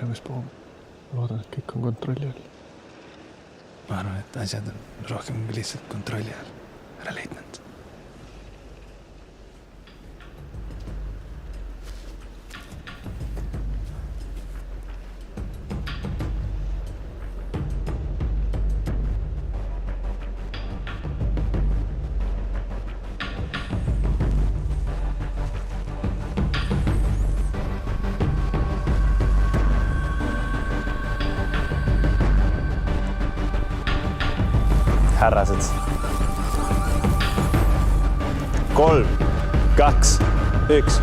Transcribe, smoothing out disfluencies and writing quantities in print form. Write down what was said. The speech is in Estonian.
Rämespoom. Ma loodan, et kõik on kontrolli all. Ma arvan, et asjad on rohkem lihtsalt kontrolli all. Härra leitnant. Härrased. 3, 2, 1.